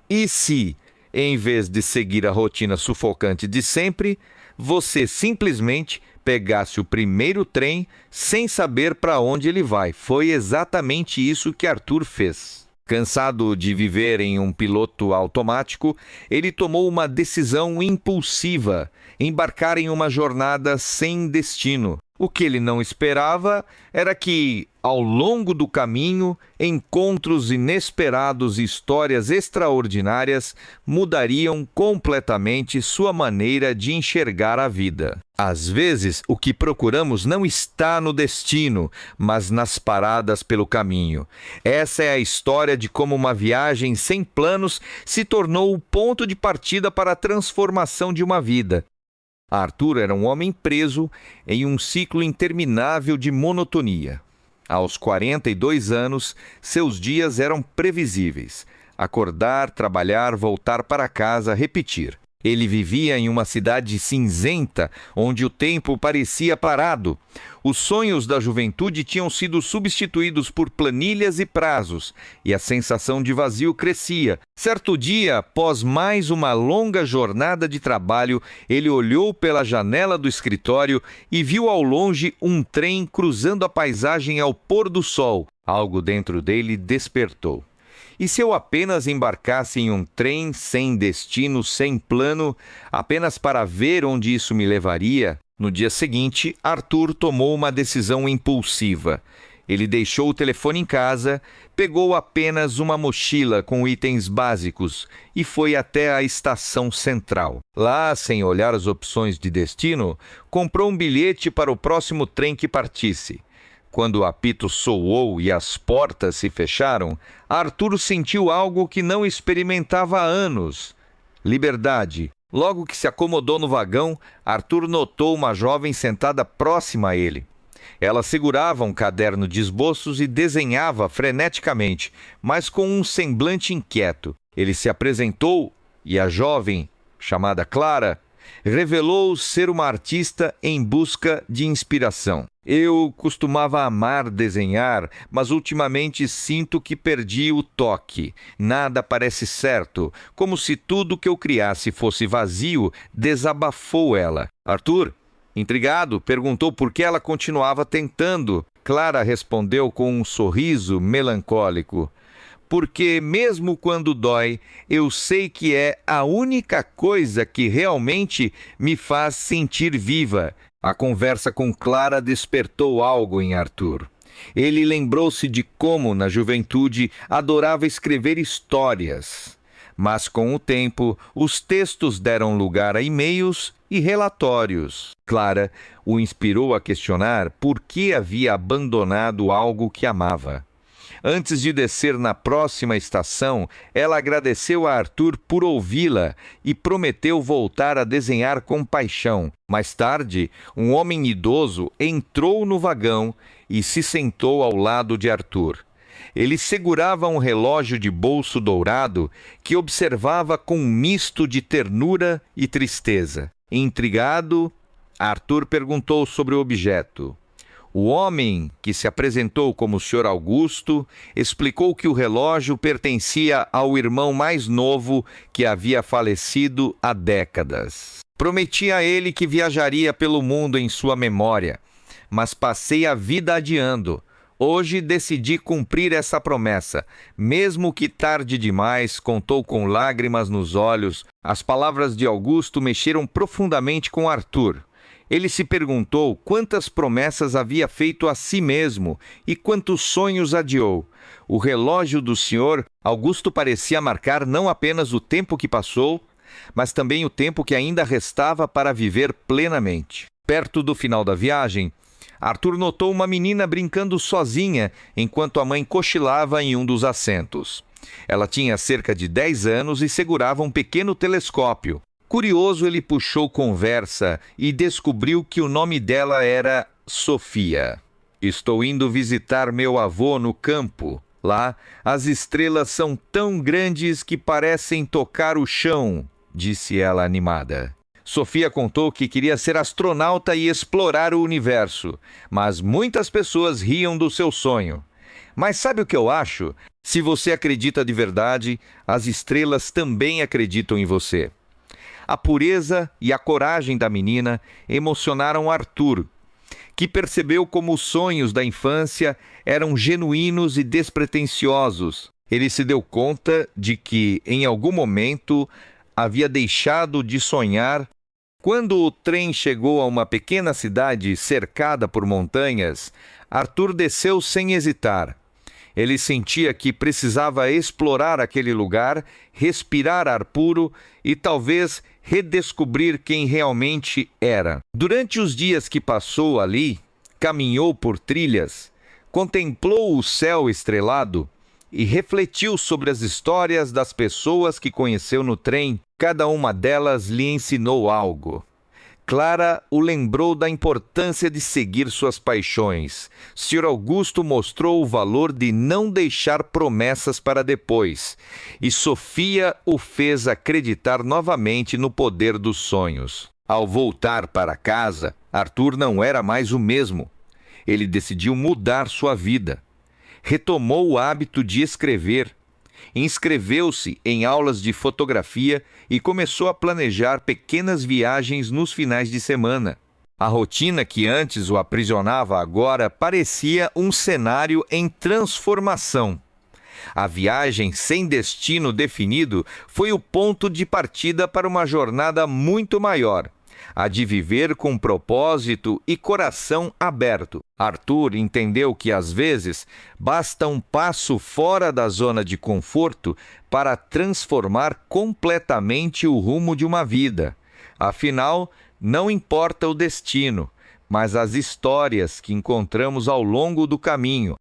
E se, em vez de seguir a rotina sufocante de sempre, você simplesmente pegasse o primeiro trem sem saber para onde ele vai? Foi exatamente isso que Arthur fez. Cansado de viver em um piloto automático, ele tomou uma decisão impulsiva: embarcar em uma jornada sem destino. O que ele não esperava era que, ao longo do caminho, encontros inesperados e histórias extraordinárias mudariam completamente sua maneira de enxergar a vida. Às vezes, o que procuramos não está no destino, mas nas paradas pelo caminho. Essa é a história de como uma viagem sem planos se tornou o ponto de partida para a transformação de uma vida. Arthur era um homem preso em um ciclo interminável de monotonia. Aos 42 anos, seus dias eram previsíveis: acordar, trabalhar, voltar para casa, repetir. Ele vivia em uma cidade cinzenta, onde o tempo parecia parado. Os sonhos da juventude tinham sido substituídos por planilhas e prazos, e a sensação de vazio crescia. Certo dia, após mais uma longa jornada de trabalho, ele olhou pela janela do escritório e viu ao longe um trem cruzando a paisagem ao pôr do sol. Algo dentro dele despertou. E se eu apenas embarcasse em um trem sem destino, sem plano, apenas para ver onde isso me levaria? No dia seguinte, Arthur tomou uma decisão impulsiva. Ele deixou o telefone em casa, pegou apenas uma mochila com itens básicos e foi até a estação central. Lá, sem olhar as opções de destino, comprou um bilhete para o próximo trem que partisse. Quando o apito soou e as portas se fecharam, Arthur sentiu algo que não experimentava há anos: liberdade. Logo que se acomodou no vagão, Arthur notou uma jovem sentada próxima a ele. Ela segurava um caderno de esboços e desenhava freneticamente, mas com um semblante inquieto. Ele se apresentou e a jovem, chamada Clara, revelou ser uma artista em busca de inspiração. Eu costumava amar desenhar, mas ultimamente sinto que perdi o toque. Nada parece certo, como se tudo que eu criasse fosse vazio, desabafou ela. Arthur, intrigado, perguntou por que ela continuava tentando. Clara respondeu com um sorriso melancólico: porque mesmo quando dói, eu sei que é a única coisa que realmente me faz sentir viva. A conversa com Clara despertou algo em Arthur. Ele lembrou-se de como, na juventude, adorava escrever histórias. Mas, com o tempo, os textos deram lugar a e-mails e relatórios. Clara o inspirou a questionar por que havia abandonado algo que amava. Antes de descer na próxima estação, ela agradeceu a Arthur por ouvi-la e prometeu voltar a desenhar com paixão. Mais tarde, um homem idoso entrou no vagão e se sentou ao lado de Arthur. Ele segurava um relógio de bolso dourado que observava com um misto de ternura e tristeza. Intrigado, Arthur perguntou sobre o objeto. O homem, que se apresentou como o Sr. Augusto, explicou que o relógio pertencia ao irmão mais novo que havia falecido há décadas. Prometi a ele que viajaria pelo mundo em sua memória, mas passei a vida adiando. Hoje decidi cumprir essa promessa. Mesmo que tarde demais, contou com lágrimas nos olhos. As palavras de Augusto mexeram profundamente com Arthur. Ele se perguntou quantas promessas havia feito a si mesmo e quantos sonhos adiou. O relógio do Sr. Augusto parecia marcar não apenas o tempo que passou, mas também o tempo que ainda restava para viver plenamente. Perto do final da viagem, Arthur notou uma menina brincando sozinha enquanto a mãe cochilava em um dos assentos. Ela tinha cerca de 10 anos e segurava um pequeno telescópio. Curioso, ele puxou conversa e descobriu que o nome dela era Sofia. Estou indo visitar meu avô no campo. Lá, as estrelas são tão grandes que parecem tocar o chão, disse ela animada. Sofia contou que queria ser astronauta e explorar o universo, mas muitas pessoas riam do seu sonho. Mas sabe o que eu acho? Se você acredita de verdade, as estrelas também acreditam em você. A pureza e a coragem da menina emocionaram Arthur, que percebeu como os sonhos da infância eram genuínos e despretensiosos. Ele se deu conta de que, em algum momento, havia deixado de sonhar. Quando o trem chegou a uma pequena cidade cercada por montanhas, Arthur desceu sem hesitar. Ele sentia que precisava explorar aquele lugar, respirar ar puro e talvez redescobrir quem realmente era. Durante os dias que passou ali, caminhou por trilhas, contemplou o céu estrelado e refletiu sobre as histórias das pessoas que conheceu no trem. Cada uma delas lhe ensinou algo. Clara o lembrou da importância de seguir suas paixões. Sr. Augusto mostrou o valor de não deixar promessas para depois. E Sofia o fez acreditar novamente no poder dos sonhos. Ao voltar para casa, Arthur não era mais o mesmo. Ele decidiu mudar sua vida. Retomou o hábito de escrever. Inscreveu-se em aulas de fotografia e começou a planejar pequenas viagens nos finais de semana. A rotina que antes o aprisionava agora parecia um cenário em transformação. A viagem sem destino definido foi o ponto de partida para uma jornada muito maior, a de viver com propósito e coração aberto. Arthur entendeu que, às vezes, basta um passo fora da zona de conforto para transformar completamente o rumo de uma vida. Afinal, não importa o destino, mas as histórias que encontramos ao longo do caminho.